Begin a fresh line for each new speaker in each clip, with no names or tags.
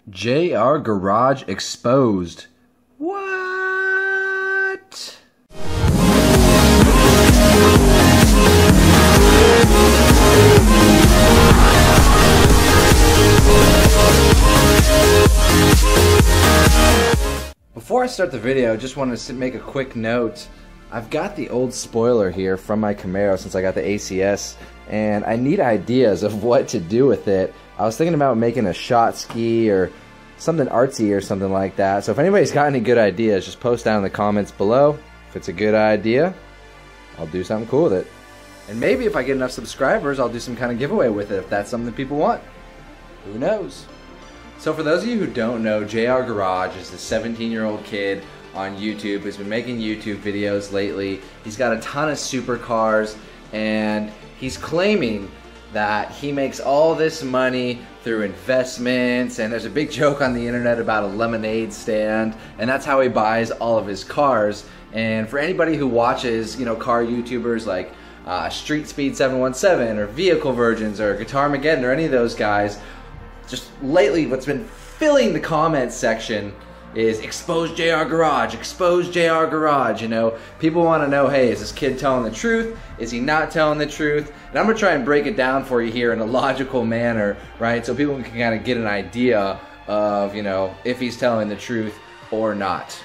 JR Garage exposed. What? Before I start the video, I just wanted to make a quick note. I've got the old spoiler here from my Camaro since I got the ACS, and I need ideas of what to do with it. I was thinking about making a shot ski or something artsy or something like that. So if anybody's got any good ideas, just post down in the comments below. If it's a good idea, I'll do something cool with it. And maybe if I get enough subscribers, I'll do some kind of giveaway with it if that's something people want. Who knows? So for those of you who don't know, JR Garage is a 17-year-old kid on YouTube who's been making YouTube videos lately. He's got a ton of supercars, and he's claiming that he makes all this money through investments, and there's a big joke on the internet about a lemonade stand, and that's how he buys all of his cars. And for anybody who watches, car YouTubers like Street Speed 717 or Vehicle Virgins or Guitar Mageddon or any of those guys, just lately what's been filling the comments section is expose JR Garage, expose JR Garage. People want to know, hey, is this kid telling the truth? Is he not telling the truth? And I'm going to try and break it down for you here in a logical manner, right? So people can kind of get an idea of, if he's telling the truth or not.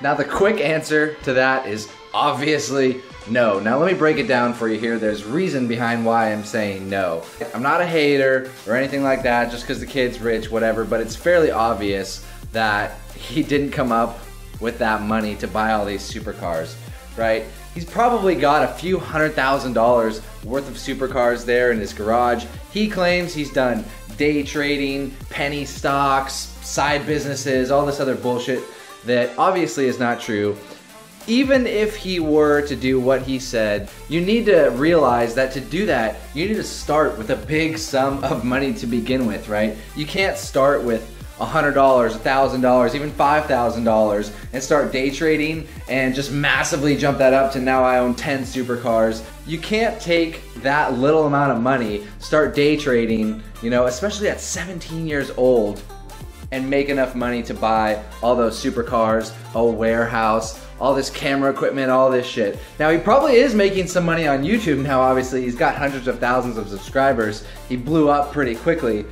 Now the quick answer to that is obviously no. Now let me break it down for you here. There's reason behind why I'm saying no. I'm not a hater or anything like that just because the kid's rich, whatever, but it's fairly obvious that he didn't come up with that money to buy all these supercars, right? He's probably got a few $100,000 worth of supercars there in his garage. He claims he's done day trading, penny stocks, side businesses, all this other bullshit that obviously is not true. Even if he were to do what he said, you need to realize that to do that, you need to start with a big sum of money to begin with, right? You can't start with $100, $1,000, even $5,000 and start day trading and just massively jump that up to now I own 10 supercars. You can't take that little amount of money, start day trading, especially at 17 years old, and make enough money to buy all those supercars, a warehouse, all this camera equipment, all this shit. Now he probably is making some money on YouTube now, obviously. He's got hundreds of thousands of subscribers. He blew up pretty quickly.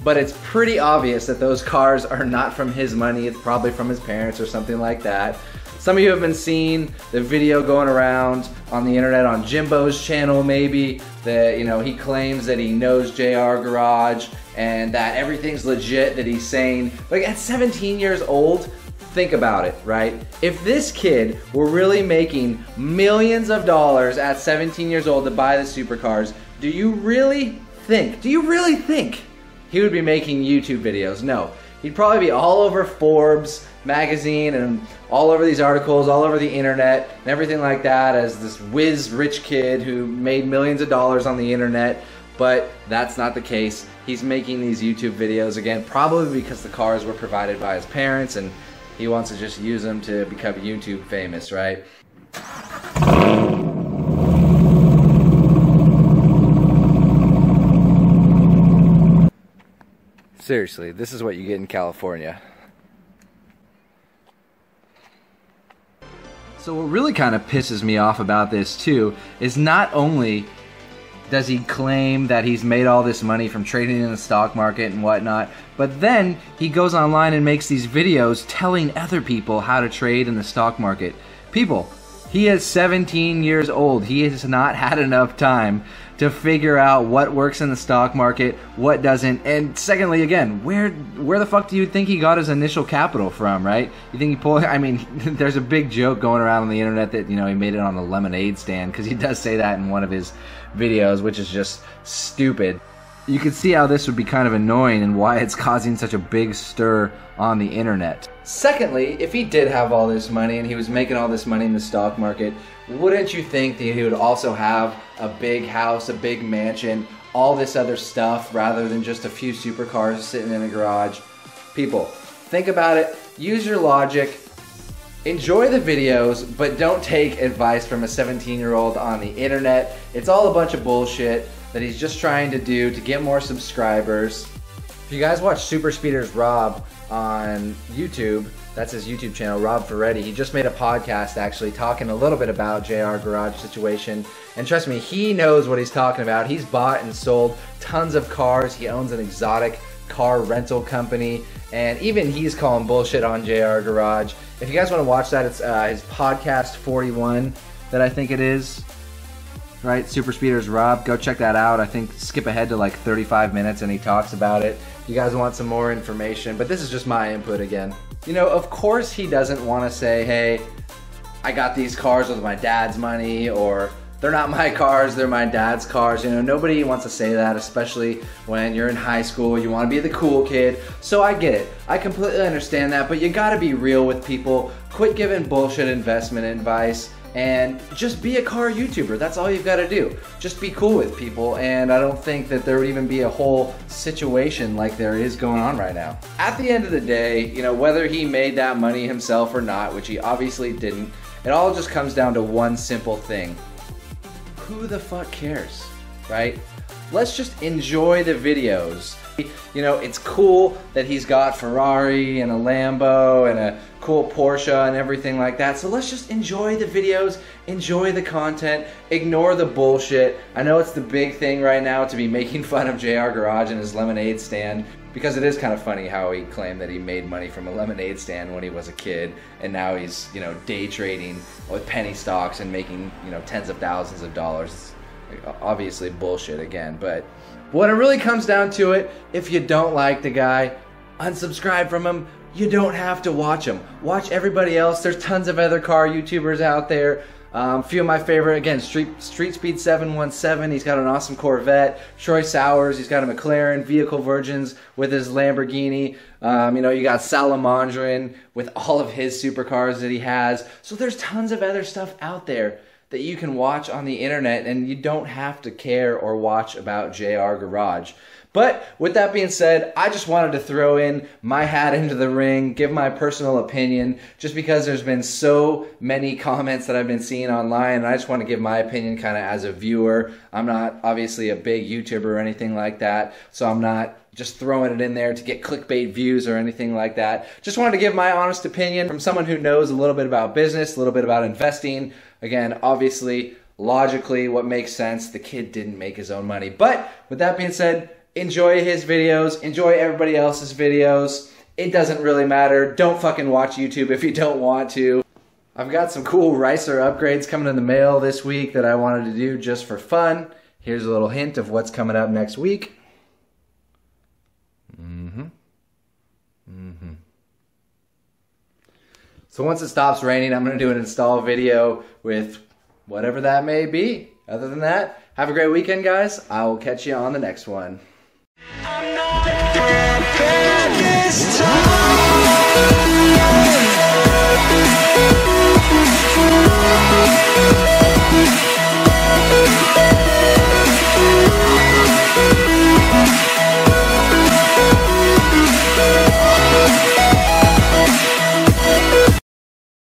But it's pretty obvious that those cars are not from his money. It's probably from his parents or something like that. Some of you have been seeing the video going around on the internet on Jimbo's channel maybe, that he claims that he knows JR Garage and that everything's legit that he's saying. Like at 17 years old, think about it, right? If this kid were really making millions of dollars at 17 years old to buy the supercars, do you really think he would be making YouTube videos? No. He'd probably be all over Forbes magazine and all over these articles, all over the internet and everything like that as this whiz rich kid who made millions of dollars on the internet. But that's not the case. He's making these YouTube videos again, probably because the cars were provided by his parents and he wants to just use them to become YouTube famous, right? Seriously, this is what you get in California. So what really kind of pisses me off about this too is not only does he claim that he's made all this money from trading in the stock market and whatnot, but then he goes online and makes these videos telling other people how to trade in the stock market. People, he is 17 years old. He has not had enough time to figure out what works in the stock market, what doesn't. And secondly, again, where the fuck do you think he got his initial capital from, right? You think he pulled, there's a big joke going around on the internet that, he made it on a lemonade stand, because he does say that in one of his videos, which is just stupid. You can see how this would be kind of annoying and why it's causing such a big stir on the internet. Secondly, if he did have all this money and he was making all this money in the stock market, wouldn't you think that he would also have a big house, a big mansion, all this other stuff rather than just a few supercars sitting in a garage? People, think about it, use your logic, enjoy the videos, but don't take advice from a 17-year-old on the internet. It's all a bunch of bullshit that he's just trying to do to get more subscribers. If you guys watch Super Speeders Rob on YouTube, that's his YouTube channel, Rob Ferretti. He just made a podcast actually talking a little bit about JR Garage situation. And trust me, he knows what he's talking about. He's bought and sold tons of cars. He owns an exotic car rental company. And even he's calling bullshit on JR Garage. If you guys want to watch that, it's his podcast 41 that I think it is. Right, Super Speeders Rob, go check that out. I think skip ahead to like 35 minutes and he talks about it. You guys want some more information, but this is just my input again. You know, of course he doesn't want to say, hey, I got these cars with my dad's money, or they're not my cars, they're my dad's cars. You know, nobody wants to say that, especially when you're in high school, you want to be the cool kid. So I get it, I completely understand that, but you gotta be real with people. Quit giving bullshit investment advice. And just be a car YouTuber. That's all you've got to do. Just be cool with people, and I don't think that there would even be a whole situation like there is going on right now. At the end of the day, you know, whether he made that money himself or not, which he obviously didn't, it all just comes down to one simple thing. Who the fuck cares, right? Let's just enjoy the videos. You know, it's cool that he's got Ferrari and a Lambo and a cool Porsche and everything like that. So let's just enjoy the videos, enjoy the content, ignore the bullshit. I know it's the big thing right now to be making fun of JR Garage and his lemonade stand, because it is kind of funny how he claimed that he made money from a lemonade stand when he was a kid, and now he's, you know, day trading with penny stocks and making, you know, tens of thousands of dollars. Obviously bullshit again, but when it really comes down to it, if you don't like the guy, unsubscribe from him. You don't have to watch him. Watch everybody else. There's tons of other car YouTubers out there. A few of my favorite, again, Street Speed 717, he's got an awesome Corvette. Troy Sowers, he's got a McLaren. Vehicle Virgins with his Lamborghini. You know, you got Salamandrin with all of his supercars that he has. So there's tons of other stuff out there that you can watch on the internet, and you don't have to care or watch about JR Garage. But with that being said, I just wanted to throw in my hat into the ring, give my personal opinion, just because there's been so many comments that I've been seeing online, and I just want to give my opinion kind of as a viewer. I'm not obviously a big YouTuber or anything like that, so I'm not just throwing it in there to get clickbait views or anything like that. Just wanted to give my honest opinion from someone who knows a little bit about business, a little bit about investing. Again, obviously, logically, what makes sense, the kid didn't make his own money. But with that being said, enjoy his videos, enjoy everybody else's videos. It doesn't really matter. Don't fucking watch YouTube if you don't want to. I've got some cool Ricer upgrades coming in the mail this week that I wanted to do just for fun. Here's a little hint of what's coming up next week. So once it stops raining, I'm going to do an install video with whatever that may be. Other than that, have a great weekend, guys. I will catch you on the next one. I'm not this time.